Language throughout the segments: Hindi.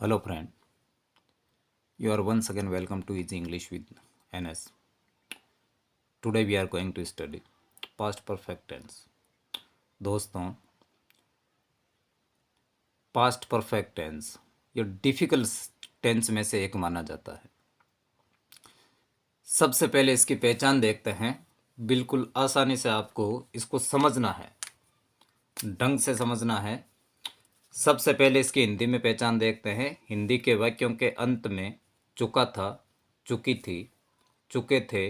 Hello friend, you are once again welcome to Easy English with NS. Today we are going to study past perfect tense. दोस्तों, पास्ट परफेक्ट टेंस ये डिफिकल्ट टेंस में से एक माना जाता है। सबसे पहले इसकी पहचान देखते हैं। बिल्कुल आसानी से आपको इसको समझना है, ढंग से समझना है। सबसे पहले इसकी हिंदी में पहचान देखते हैं। हिंदी के वाक्यों के अंत में चुका था, चुकी थी, चुके थे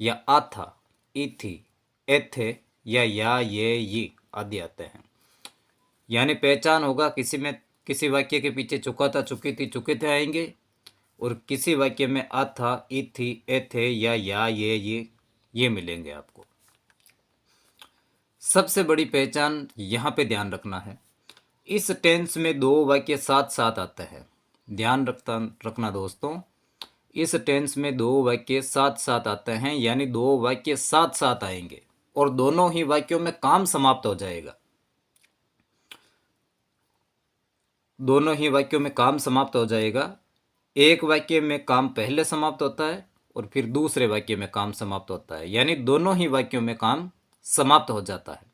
या आ था, ई थी, ए थे या ये आदि आते हैं। यानी पहचान होगा किसी वाक्य के पीछे चुका था, चुकी थी, चुके थे आएंगे, और किसी वाक्य में आ था, ई थी, ए थे या ये मिलेंगे आपको। सबसे बड़ी पहचान यहाँ पे ध्यान रखना है। इस टेंस में दो वाक्य साथ साथ आते हैं। ध्यान रखना दोस्तों, इस टेंस में दो वाक्य साथ साथ आते हैं, यानी दो वाक्य साथ साथ आएंगे और दोनों ही वाक्यों में काम समाप्त हो जाएगा। दोनों ही वाक्यों में काम समाप्त हो जाएगा। एक वाक्य में काम पहले समाप्त होता है और फिर दूसरे वाक्य में काम समाप्त होता है, यानी दोनों ही वाक्यों में काम समाप्त हो जाता है।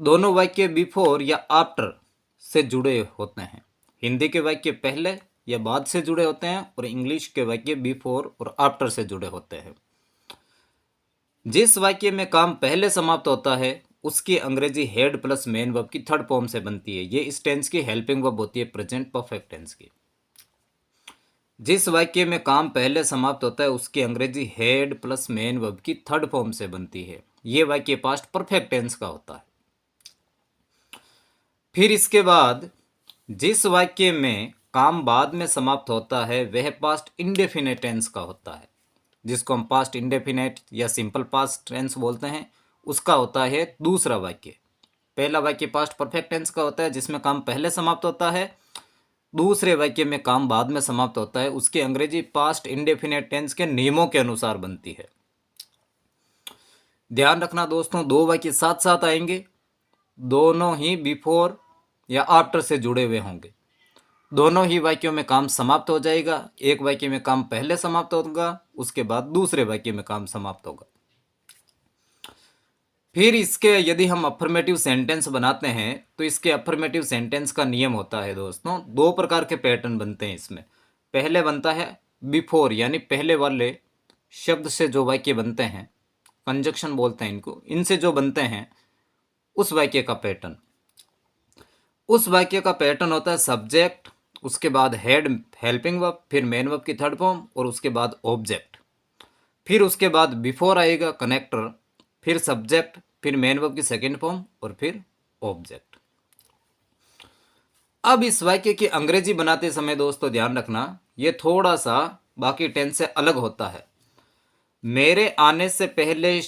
दोनों वाक्य बिफोर या आफ्टर से जुड़े होते हैं। हिंदी के वाक्य पहले या बाद से जुड़े होते हैं और इंग्लिश के वाक्य बिफोर और आफ्टर से जुड़े होते हैं। जिस वाक्य में काम पहले समाप्त होता है उसकी अंग्रेजी हेड प्लस मेन वर्ब की थर्ड फॉर्म से बनती है। ये इस टेंस की हेल्पिंग वर्ब होती है, प्रेजेंट परफेक्ट टेंस की। जिस वाक्य में काम पहले समाप्त होता है उसकी अंग्रेजी हेड प्लस मेन वर्ब की थर्ड फॉर्म से बनती है। ये वाक्य पास्ट परफेक्ट टेंस का होता है। फिर इसके बाद जिस वाक्य में काम बाद में समाप्त होता है वह पास्ट इंडेफिनेट टेंस का होता है, जिसको हम पास्ट इंडेफिनेट या सिंपल पास्ट टेंस बोलते हैं। उसका होता है दूसरा वाक्य। पहला वाक्य पास्ट परफेक्ट टेंस का होता है जिसमें काम पहले समाप्त होता है, दूसरे वाक्य में काम बाद में समाप्त होता है। उसकी अंग्रेजी पास्ट इंडेफिनेट टेंस के नियमों के अनुसार बनती है। ध्यान रखना दोस्तों, दो वाक्य साथ साथ आएंगे, दोनों ही बिफोर या आफ्टर से जुड़े हुए होंगे। दोनों ही वाक्यों में काम समाप्त हो जाएगा। एक वाक्य में काम पहले समाप्त होगा, उसके बाद दूसरे वाक्य में काम समाप्त होगा। फिर इसके यदि हम अफर्मेटिव सेंटेंस बनाते हैं तो इसके अफर्मेटिव सेंटेंस का नियम होता है दोस्तों, दो प्रकार के पैटर्न बनते हैं इसमें। पहले बनता है बिफोर, यानी पहले वाले शब्द से जो वाक्य बनते हैं, कंजक्शन बोलते हैं इनको, इनसे जो बनते हैं उस वाक्य का पैटर्न। उस वाक्य का पैटर्न होता है सब्जेक्ट, उसके बाद हेड हेल्पिंग वर्ब, फिर मेन वर्ब की थर्ड फॉर्म और उसके बाद ऑब्जेक्ट। फिर उसके बाद बिफोर आएगा कनेक्टर, फिर सब्जेक्ट, फिर मेन वर्ब की सेकेंड फॉर्म और फिर ऑब्जेक्ट। अब इस वाक्य की अंग्रेजी बनाते समय दोस्तों ध्यान रखना, यह थोड़ा सा बाकी टेंस से अलग होता है। मेरे आने से पहले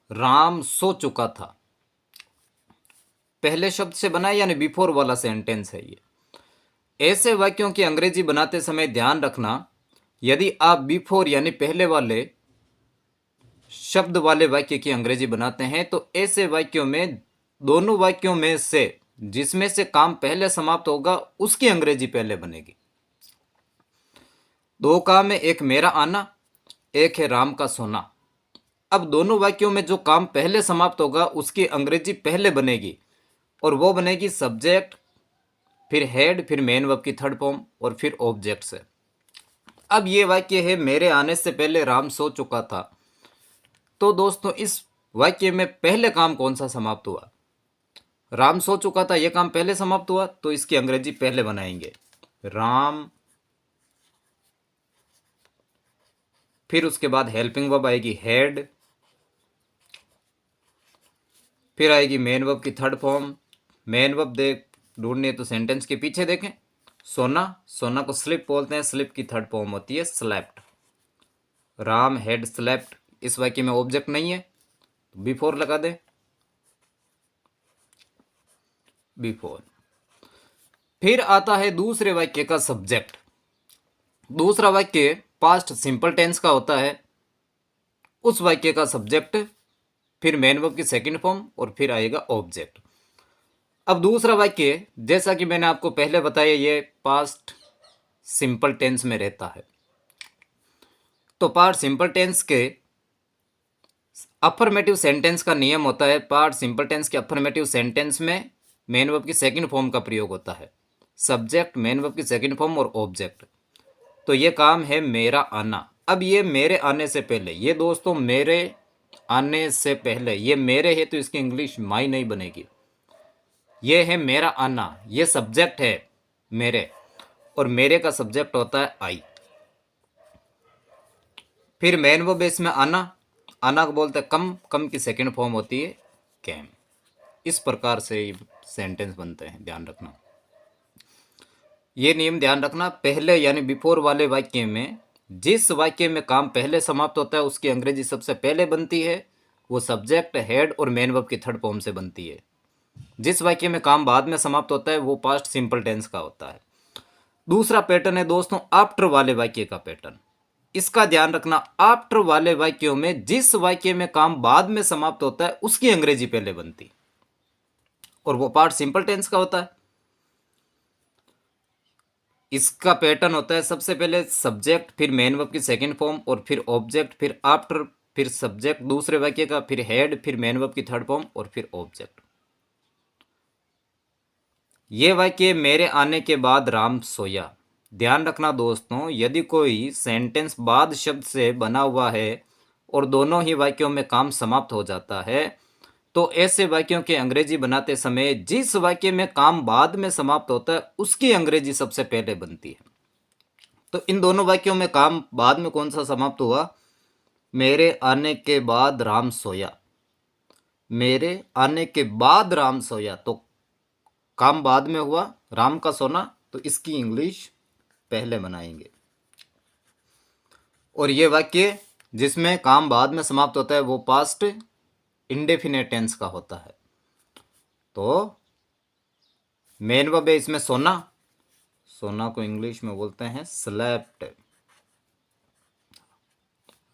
राम सो चुका था, पहले शब्द से बना है, यानी बिफोर वाला सेंटेंस है ये। ऐसे वाक्यों की अंग्रेजी बनाते समय ध्यान रखना, यदि आप बिफोर यानी पहले वाले शब्द वाले वाक्य की अंग्रेजी बनाते हैं तो ऐसे वाक्यों में दोनों वाक्यों में से जिसमें से काम पहले समाप्त होगा उसकी अंग्रेजी पहले बनेगी। दो काम है, एक मेरा आना, एक है राम का सोना। अब दोनों वाक्यों में जो काम पहले समाप्त होगा उसकी अंग्रेजी पहले बनेगी और वो बनेगी सब्जेक्ट, फिर हेड, फिर मेन वर्ब की थर्ड फॉर्म और फिर ऑब्जेक्ट से। अब ये वाक्य है मेरे आने से पहले राम सो चुका था। तो दोस्तों इस वाक्य में पहले काम कौन सा समाप्त हुआ? राम सो चुका था, यह काम पहले समाप्त हुआ, तो इसकी अंग्रेजी पहले बनाएंगे राम। फिर उसके बाद हेल्पिंग वर्ब आएगी हेड, फिर आएगी मेन वर्ब की थर्ड फॉर्म। मेन वर्ब ढूंढनी है तो सेंटेंस के पीछे देखें। सोना, सोना को स्लिप बोलते हैं, स्लिप की थर्ड फॉर्म होती है स्लेप्ट। राम हैड स्लेप्ट, इस वाक्य में ऑब्जेक्ट नहीं है तो बिफोर लगा दे, बिफोर। फिर आता है दूसरे वाक्य का सब्जेक्ट। दूसरा वाक्य पास्ट सिंपल टेंस का होता है, उस वाक्य का सब्जेक्ट, फिर मेन वर्ब की सेकंड फॉर्म और फिर आएगा ऑब्जेक्ट। अब दूसरा वाक्य, जैसा कि मैंने आपको पहले बताया, ये पास्ट सिंपल टेंस में रहता है। तो पास्ट सिंपल टेंस के अफर्मेटिव सेंटेंस का नियम होता है, पास्ट सिंपल टेंस के अफर्मेटिव सेंटेंस में मेन वर्ब की सेकंड फॉर्म का प्रयोग होता है। सब्जेक्ट, मेन वर्ब की सेकंड फॉर्म और ऑब्जेक्ट। तो ये काम है मेरा आना। अब ये मेरे आने से पहले, ये दोस्तों मेरे आने से पहले, ये मेरे है तो इसकी इंग्लिश माई नहीं बनेगी। ये है मेरा आना, ये सब्जेक्ट है मेरे, और मेरे का सब्जेक्ट होता है आई। फिर मेन वर्ब बेस में आना, आना को बोलते हैं कम, कम की सेकंड फॉर्म होती है कैम। इस प्रकार से ये सेंटेंस बनते हैं, ध्यान रखना। ये नियम ध्यान रखना, पहले यानी बिफोर वाले वाक्य में जिस वाक्य में काम पहले समाप्त होता है उसकी अंग्रेजी सबसे पहले बनती है, वो सब्जेक्ट, हेड और मेन वर्ब की थर्ड फॉर्म से बनती है। जिस वाक्य में काम बाद में समाप्त होता है वो पास्ट सिंपल टेंस का होता है। दूसरा पैटर्न है दोस्तों आफ्टर वाले वाक्य का पैटर्न। इसका ध्यान रखना, आफ्टर वाले वाक्यों में जिस वाक्य में काम बाद में समाप्त होता है उसकी अंग्रेजी पहले बनती, और वो पार्ट सिंपल टेंस का होता है। इसका पैटर्न होता है सबसे पहले सब्जेक्ट, फिर मेन वर्ब की सेकंड फॉर्म, और फिर ऑब्जेक्ट, फिर आफ्टर, फिर सब्जेक्ट दूसरे वाक्य का, फिर हेड, फिर मेन वर्ब की थर्ड फॉर्म, और फिर ऑब्जेक्ट। ये वाक्य मेरे आने के बाद राम सोया। ध्यान रखना दोस्तों, यदि कोई सेंटेंस बाद शब्द से बना हुआ है और दोनों ही वाक्यों में काम समाप्त हो जाता है, तो ऐसे वाक्यों के अंग्रेजी बनाते समय जिस वाक्य में काम बाद में समाप्त होता है उसकी अंग्रेजी सबसे पहले बनती है। तो इन दोनों वाक्यों में काम बाद में कौन सा समाप्त हुआ? मेरे आने के बाद राम सोया। मेरे आने के बाद राम सोया, तो काम बाद में हुआ, राम का सोना, तो इसकी इंग्लिश पहले बनाएंगे। और ये वाक्य जिसमें काम बाद में समाप्त होता है वो पास्ट इंडेफिनेट टेंस का होता है। तो मेन वर्ब है इसमें सोना, सोना को इंग्लिश में बोलते हैं स्लेप्ट,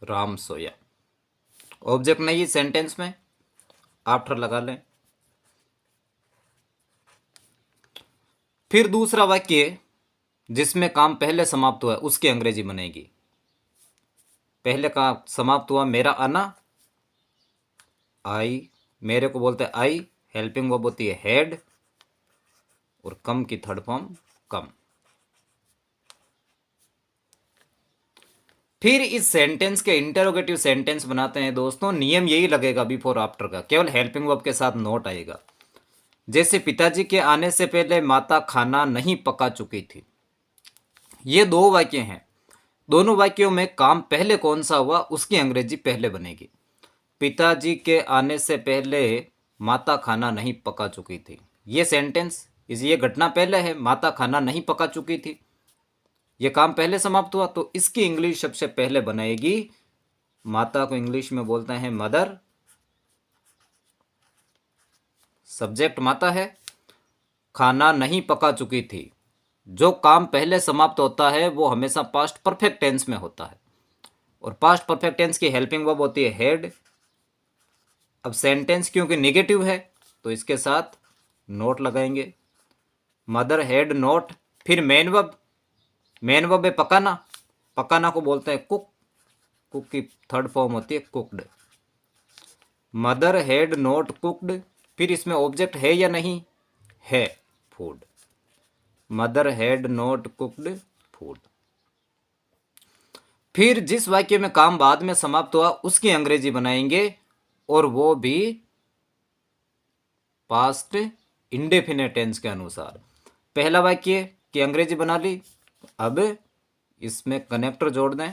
राम सोया। ऑब्जेक्ट नहीं सेंटेंस में, आफ्टर लगा लें। फिर दूसरा वाक्य जिसमें काम पहले समाप्त हुआ है उसकी अंग्रेजी बनेगी। पहले का समाप्त हुआ मेरा आना, आई, मेरे को बोलते हैं आई, हेल्पिंग वर्ब होती है हेड, और कम की थर्ड फॉर्म कम। फिर इस सेंटेंस के इंटरोगेटिव सेंटेंस बनाते हैं दोस्तों। नियम यही लगेगा बिफोर आफ्टर का, केवल हेल्पिंग वर्ब के साथ नोट आएगा। जैसे पिताजी के आने से पहले माता खाना नहीं पका चुकी थी। ये दो वाक्य हैं, दोनों वाक्यों में काम पहले कौन सा हुआ उसकी अंग्रेजी पहले बनेगी। पिताजी के आने से पहले माता खाना नहीं पका चुकी थी, ये सेंटेंस, ये घटना पहले है, माता खाना नहीं पका चुकी थी, ये काम पहले समाप्त हुआ, तो इसकी इंग्लिश सबसे पहले बनाएगी। माता को इंग्लिश में बोलते हैं मदर, सब्जेक्ट माता है, खाना नहीं पका चुकी थी। जो काम पहले समाप्त होता है वो हमेशा पास्ट परफेक्ट टेंस में होता है, और पास्ट परफेक्ट टेंस की हेल्पिंग वर्ब होती है हेड। अब सेंटेंस क्योंकि नेगेटिव है तो इसके साथ नोट लगाएंगे, मदर हैड नोट। फिर मेन वर्ब, मेन वर्ब है पकाना, पकाना को बोलते हैं कुक, कुक की थर्ड फॉर्म होती है cooked. Mother had not cooked, फिर इसमें ऑब्जेक्ट है या नहीं है, food, mother had not cooked food. फिर जिस वाक्य में काम बाद में समाप्त हुआ उसकी अंग्रेजी बनाएंगे, और वो भी पास्ट इंडेफिनेट टेंस के अनुसार। पहला वाक्य की अंग्रेजी बना ली, अब इसमें कनेक्टर जोड़ दें,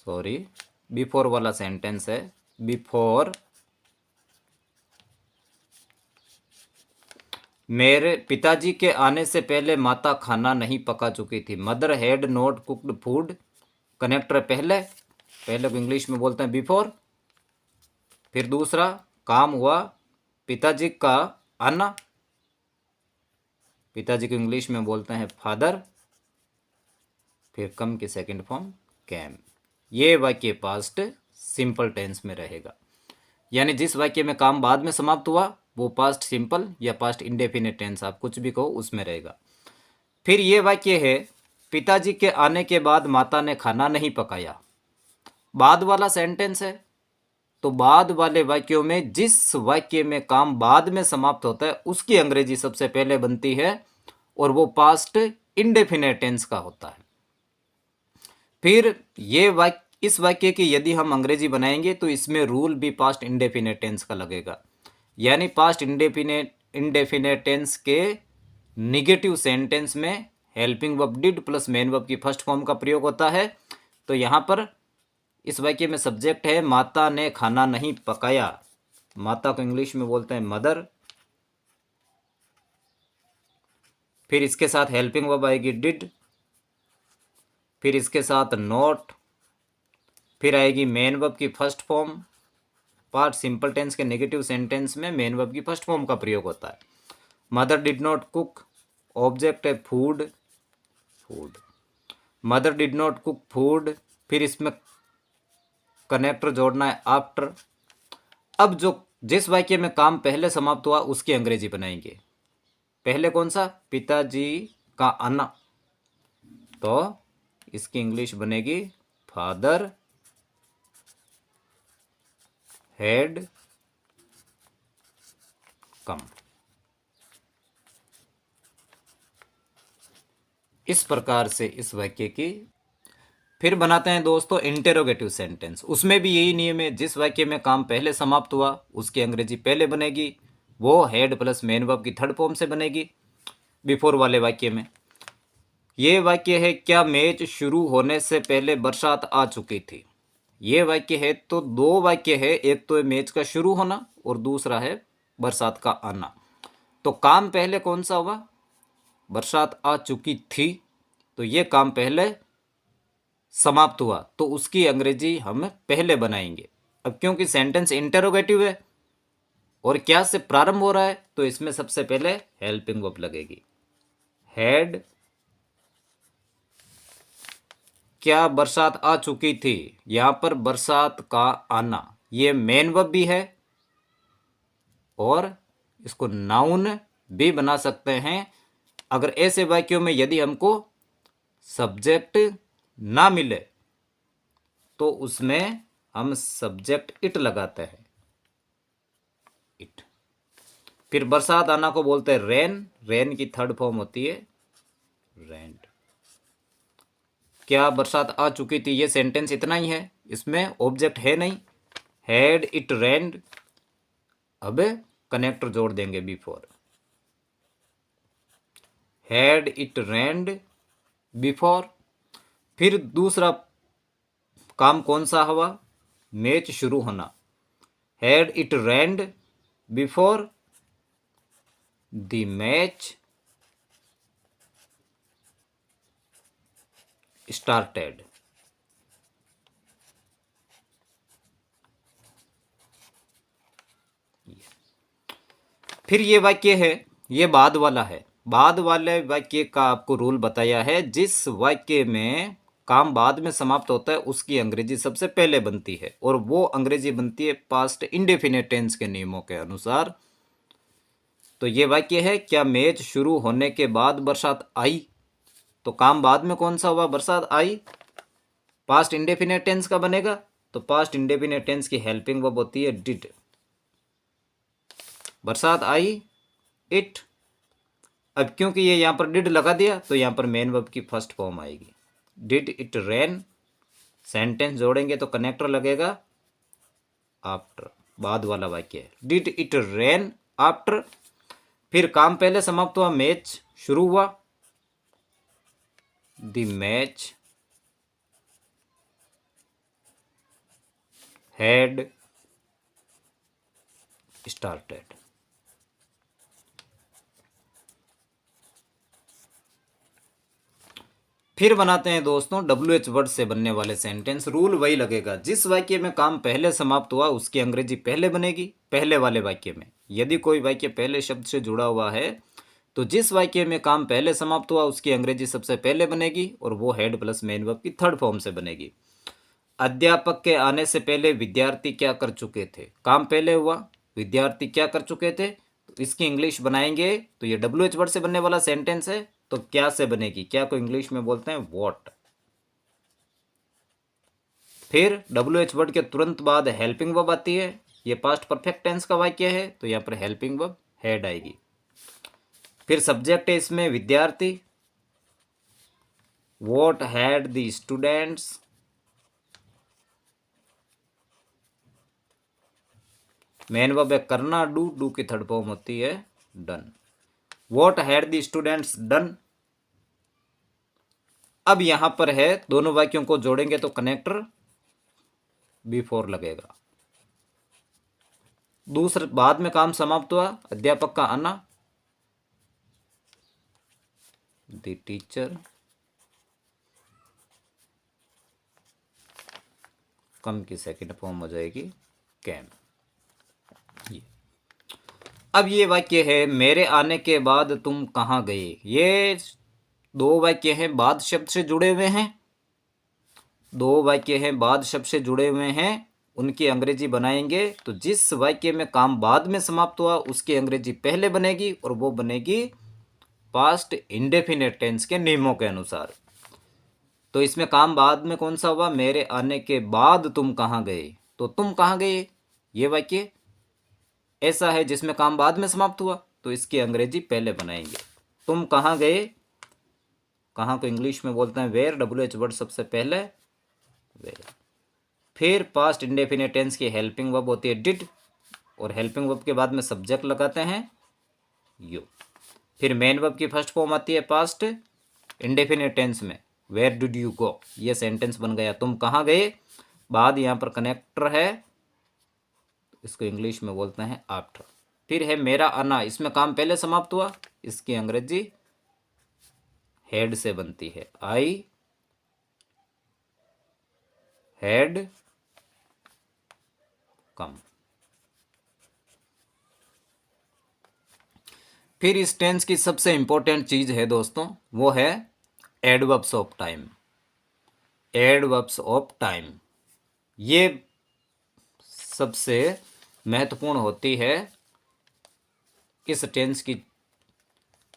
सॉरी बिफोर वाला सेंटेंस है, बिफोर मेरे पिताजी के आने से पहले माता खाना नहीं पका चुकी थी, mother had not cooked food, connector पहले, पहले को इंग्लिश में बोलते हैं बिफोर। फिर दूसरा काम हुआ पिताजी का आना, पिताजी को इंग्लिश में बोलते हैं फादर, फिर कम की सेकंड फॉर्म कैम। ये वाक्य पास्ट सिंपल टेंस में रहेगा। यानी जिस वाक्य में काम बाद में समाप्त हुआ वो पास्ट सिंपल या पास्ट इंडेफिनिट टेंस, आप कुछ भी कहो उसमें रहेगा। फिर ये वाक्य है, पिताजी के आने के बाद माता ने खाना नहीं पकाया। बाद वाला सेंटेंस है, तो बाद वाले वाक्यों में जिस वाक्य में काम बाद में समाप्त होता है उसकी अंग्रेजी सबसे पहले बनती है और वो पास्ट इंडेफिनिट टेंस का होता है। फिर ये वाक्य, इस वाक्य की यदि हम अंग्रेजी बनाएंगे तो इसमें रूल भी पास्ट इंडेफिनिट टेंस का लगेगा। यानी पास्ट इंडेफिनिट टेंस के निगेटिव सेंटेंस में helping verb did plus main verb की फर्स्ट फॉर्म का प्रयोग होता है। तो यहाँ पर इस वाक्य में सब्जेक्ट है माता ने खाना नहीं पकाया। माता को इंग्लिश में बोलते हैं मदर। फिर इसके साथ हेल्पिंग वर्ब आएगी डिड, फिर इसके साथ नॉट, फिर आएगी मेन वर्ब की first form. Past simple tense के नेगेटिव सेंटेंस में मेन वर्ब की फर्स्ट फॉर्म का प्रयोग होता है। Mother did not cook, object है food, food. Mother did not cook food, फिर इसमें कनेक्टर जोड़ना है आफ्टर। अब जिस वाक्य में काम पहले समाप्त हुआ उसकी अंग्रेजी बनाएंगे। पहले कौन सा, पिताजी का आना, तो इसकी इंग्लिश बनेगी फादर हैड कम। इस प्रकार से इस वाक्य की फिर बनाते हैं दोस्तों इंटेरोगेटिव सेंटेंस। उसमें भी यही नियम है, जिस वाक्य में काम पहले समाप्त हुआ उसकी अंग्रेजी पहले बनेगी, वो हेड प्लस मेन वर्ब की थर्ड फॉर्म से बनेगी बिफोर वाले वाक्य में। ये वाक्य है, क्या मैच शुरू होने से पहले बरसात आ चुकी थी। ये वाक्य है, तो दो वाक्य है, एक तो है मैच का शुरू होना और दूसरा है बरसात का आना। तो काम पहले कौन सा हुआ, बरसात आ चुकी थी, तो ये काम पहले समाप्त हुआ तो उसकी अंग्रेजी हम पहले बनाएंगे। अब क्योंकि सेंटेंस इंटरोगेटिव है और क्या से प्रारंभ हो रहा है, तो इसमें सबसे पहले हेल्पिंग वर्ब लगेगी। हैड, क्या बरसात आ चुकी थी, यहां पर बरसात का आना ये मेन वर्ब भी है और इसको नाउन भी बना सकते हैं। अगर ऐसे वाक्यों में यदि हमको सब्जेक्ट ना मिले तो उसमें हम सब्जेक्ट इट लगाते हैं, इट। फिर बरसात आना को बोलते हैं रेन, रेन की थर्ड फॉर्म होती है रेंड। क्या बरसात आ चुकी थी, ये सेंटेंस इतना ही है, इसमें ऑब्जेक्ट है नहीं, हैड इट रेंड। अब कनेक्टर जोड़ देंगे before, had it red before. फिर दूसरा काम कौन सा हुआ, मैच शुरू होना, had it red before the match started. फिर ये वाक्य है, ये बाद वाला है। बाद वाले वाक्य का आपको रूल बताया है, जिस वाक्य में काम बाद में समाप्त होता है उसकी अंग्रेजी सबसे पहले बनती है और वो अंग्रेजी बनती है पास्ट इंडेफिनिट टेंस के नियमों के अनुसार। तो ये वाक्य है, क्या मैच शुरू होने के बाद बरसात आई, तो काम बाद में कौन सा हुआ, बरसात आई, पास्ट इंडेफिनिट टेंस का बनेगा। तो पास्ट इंडेफिनिट टेंस की हेल्पिंग वर्ब होती है डिड। बरसात आई इट, अब क्योंकि ये यहाँ पर डिड लगा दिया तो यहाँ पर मेन वर्ब की फर्स्ट फॉर्म आएगी, डिड इट रेन। सेंटेंस जोड़ेंगे तो कनेक्टर लगेगा आफ्टर, बाद वाला वाक्य है, डिड इट रेन आफ्टर। फिर काम पहले समाप्त हुआ, मैच शुरू हुआ, द मैच हैड स्टार्टेड। फिर बनाते हैं दोस्तों WH वर्ड से बनने वाले सेंटेंस। रूल वही लगेगा, जिस वाक्य में काम पहले समाप्त हुआ उसकी अंग्रेजी पहले बनेगी पहले वाले वाक्य में। यदि कोई वाक्य पहले शब्द से जुड़ा हुआ है तो जिस वाक्य में काम पहले समाप्त हुआ उसकी अंग्रेजी सबसे पहले बनेगी और वो हेड प्लस मेन वर्ब की थर्ड फॉर्म से बनेगी। अध्यापक के आने से पहले विद्यार्थी क्या कर चुके थे, काम पहले हुआ, विद्यार्थी क्या कर चुके थे, तो इसकी इंग्लिश बनाएंगे तो ये WH वर्ड से बनने वाला सेंटेंस है, तो क्या से बनेगी, क्या को इंग्लिश में बोलते हैं व्हाट। फिर WH वर्ड के तुरंत बाद हेल्पिंग वर्ब आती है, ये पास्ट परफेक्ट टेंस का वाक्य है, तो यहाँ पर हेल्पिंग वर्ब हैड आएगी। फिर सब्जेक्ट है इसमें विद्यार्थी, what had the students, main verb है करना, डू की थर्ड फॉर्म होती है done. What had the students done. अब यहां पर है दोनों वाक्यों को जोड़ेंगे तो कनेक्टर बिफोर लगेगा। दूसरे बाद में काम समाप्त हुआ, अध्यापक का आना, द टीचर कम की सेकंड फॉर्म हो जाएगी कैम। अब ये वाक्य है मेरे आने के बाद तुम कहाँ गए, ये दो वाक्य हैं बाद शब्द से जुड़े हुए हैं, दो वाक्य हैं बाद शब्द से जुड़े हुए हैं, उनकी अंग्रेजी बनाएंगे तो जिस वाक्य में काम बाद में समाप्त हुआ उसकी अंग्रेजी पहले बनेगी और वो बनेगी पास्ट इंडेफिनेट टेंस के नियमों के अनुसार। तो इसमें काम बाद में कौन सा हुआ, मेरे आने के बाद तुम कहाँ गए, तो तुम कहाँ गए ये वाक्य ऐसा है जिसमें काम बाद में समाप्त हुआ, तो इसकी अंग्रेजी पहले बनाएंगे। तुम कहाँ गए, कहाँ को इंग्लिश में बोलते हैं वेयर, WH वर्ड सबसे पहले वेयर। फिर पास्ट इंडेफिनिट टेंस की हेल्पिंग वर्ब होती है डिड, और हेल्पिंग वर्ब के बाद में सब्जेक्ट लगाते हैं यू। फिर मेन वर्ब की फर्स्ट फॉर्म आती है पास्ट इंडेफिनिट टेंस में, वेयर डिड यू गो, ये सेंटेंस बन गया तुम कहाँ गए। बाद यहाँ पर कनेक्टर है, इसको इंग्लिश में बोलते हैं आफ्टर। फिर है मेरा आना, इसमें काम पहले समाप्त हुआ, इसकी अंग्रेजी हेड से बनती है, आई हैड कम। फिर इस टेंस की सबसे इंपॉर्टेंट चीज है दोस्तों, वो है adverbs of time. Adverbs of time ये सबसे महत्वपूर्ण होती है इस टेंस की,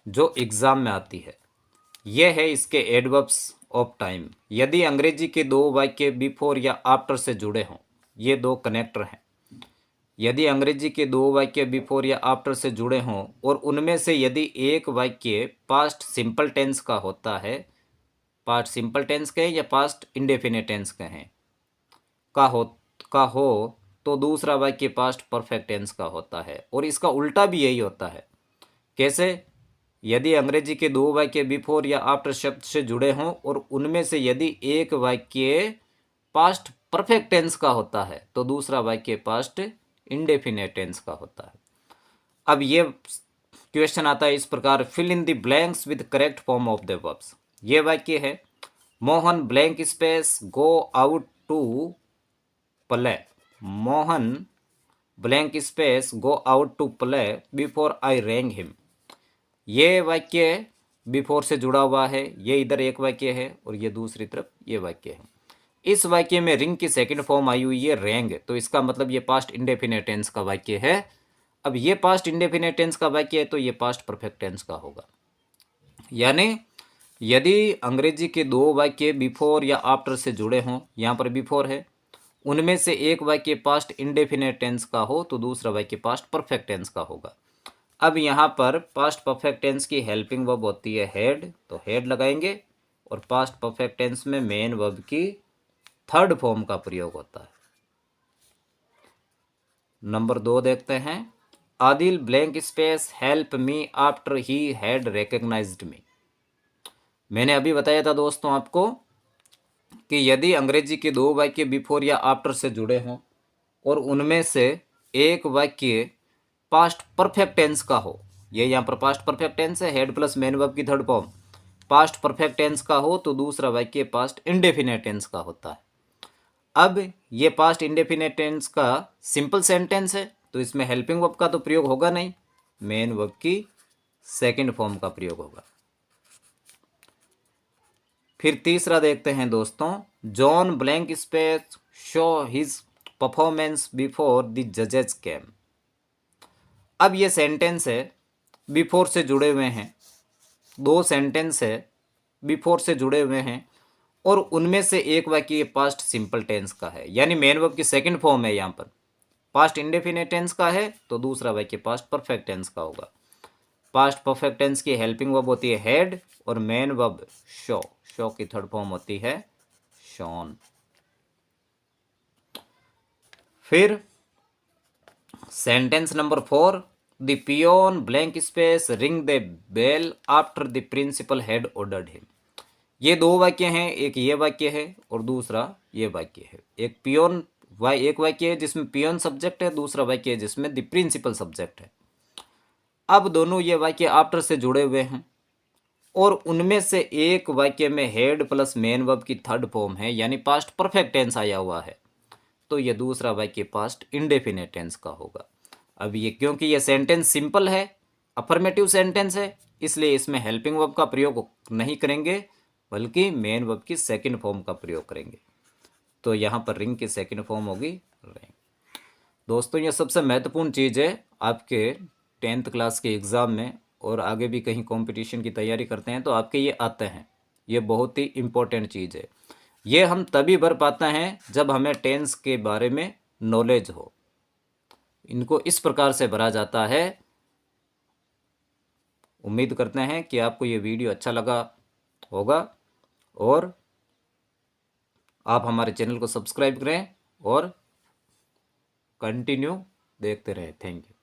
जो एग्जाम में आती है। यह है इसके एडवर्ब्स ऑफ टाइम। यदि अंग्रेजी के दो वाक्य बिफोर या आफ्टर से जुड़े हों, ये दो कनेक्टर हैं, यदि अंग्रेजी के दो वाक्य बिफोर या आफ्टर से जुड़े हों और उनमें से यदि एक वाक्य पास्ट सिंपल टेंस का होता है, पास्ट सिंपल टेंस कहें या पास्ट इंडेफिनिट टेंस कहें, का हो तो दूसरा वाक्य पास्ट परफेक्ट टेंस का होता है। और इसका उल्टा भी यही होता है। कैसे, यदि अंग्रेजी के दो वाक्य बिफोर या आफ्टर शब्द से जुड़े हों और उनमें से यदि एक वाक्य पास्ट परफेक्ट टेंस का होता है तो दूसरा वाक्य पास्ट इंडेफिनिट टेंस का होता है। अब ये क्वेश्चन आता है इस प्रकार, fill in the blanks with correct form of the verbs. ये वाक्य है Mohan blank space go out to play, Mohan blank space go out to play before I rang him. ये वाक्य बिफोर से जुड़ा हुआ है, ये इधर एक वाक्य है और ये दूसरी तरफ ये वाक्य है। इस वाक्य में रिंग की सेकंड फॉर्म आई हुई है रैंग, तो इसका मतलब ये पास्ट इंडेफिनिट टेंस का वाक्य है। अब ये पास्ट इंडेफिनिट टेंस का वाक्य है तो ये पास्ट परफेक्ट टेंस का होगा। यानी यदि अंग्रेजी के दो वाक्य बिफोर या आफ्टर से जुड़े हों, यहाँ पर बिफोर है, उनमें से एक वाक्य पास्ट इंडेफिनिट टेंस का हो तो दूसरा वाक्य पास्ट परफेक्ट टेंस का होगा। अब यहाँ पर पास्ट परफेक्ट टेंस की हेल्पिंग वर्ब होती है हेड, तो हेड लगाएंगे, और पास्ट परफेक्ट टेंस में मेन वर्ब की थर्ड फॉर्म का प्रयोग होता है। नंबर 2 देखते हैं, Adil blank space help me after he had recognized me. मैंने अभी बताया था दोस्तों आपको कि यदि अंग्रेजी के दो वाक्य बिफोर या आफ्टर से जुड़े हों और उनमें से एक वाक्य पास्ट परफेक्ट टेंस का हो, ये यहाँ पर पास्ट परफेक्ट टेंस है, हेड प्लस मेन वर्ब की third form, past perfect tense का हो तो दूसरा वाक्य पास्ट इंडेफिनिट टेंस का होता है। अब ये पास्ट इंडेफिनिट टेंस का सिंपल सेंटेंस है तो इसमें हेल्पिंग वर्ब का तो प्रयोग होगा नहीं, मेन वर्ब की सेकंड फॉर्म का प्रयोग होगा। फिर तीसरा देखते हैं दोस्तों, John blank space show his performance before the जजेस केम। अब ये सेंटेंस है, बिफोर से जुड़े हुए हैं, दो सेंटेंस है बिफोर से जुड़े हुए हैं, और उनमें से एक वाक्य पास्ट सिंपल टेंस का है, यानी मेन वर्ब की सेकंड फॉर्म है। यहाँ पर पास्ट इंडेफिनिट टेंस का है तो दूसरा वाक्य पास्ट परफेक्ट टेंस का होगा। पास्ट परफेक्ट टेंस की हेल्पिंग वर्ब होती है हैड, और मेन वर्ब शो, शो की थर्ड फॉर्म होती है शॉन। फिर sentence number 4, the peon blank space ring the bell after the principal had ordered him. ये दो वाक्य हैं, एक ये वाक्य है और दूसरा ये वाक्य है। एक वाक्य है जिसमें पियोन सब्जेक्ट है, दूसरा वाक्य है जिसमें द प्रिंसिपल सब्जेक्ट है। अब दोनों ये वाक्य आफ्टर से जुड़े हुए हैं, और उनमें से एक वाक्य में हेड प्लस मेन वर्ब की थर्ड फॉर्म है, यानी पास्ट परफेक्ट टेंस आया हुआ है, तो ये दूसरा वाक्य पास्ट इंडेफिनिट टेंस का होगा। अब ये क्योंकि ये सेंटेंस सिंपल है, अफर्मेटिव सेंटेंस है, इसलिए इसमें हेल्पिंग वर्ब का प्रयोग नहीं करेंगे, बल्कि मेन वर्ब की सेकंड फॉर्म का प्रयोग करेंगे। तो यहाँ पर रिंग की सेकंड फॉर्म होगी रिंग। दोस्तों, ये सबसे महत्वपूर्ण चीज़ है आपके 10th क्लास के एग्ज़ाम में, और आगे भी कहीं कंपटीशन की तैयारी करते हैं तो आपके ये आते हैं। ये बहुत ही इम्पोर्टेंट चीज़ है। ये हम तभी भर पाते हैं जब हमें टेंस के बारे में नॉलेज हो। इनको इस प्रकार से भरा जाता है। उम्मीद करते हैं कि आपको ये वीडियो अच्छा लगा होगा, और आप हमारे चैनल को सब्सक्राइब करें और कंटिन्यू देखते रहें। Thank you.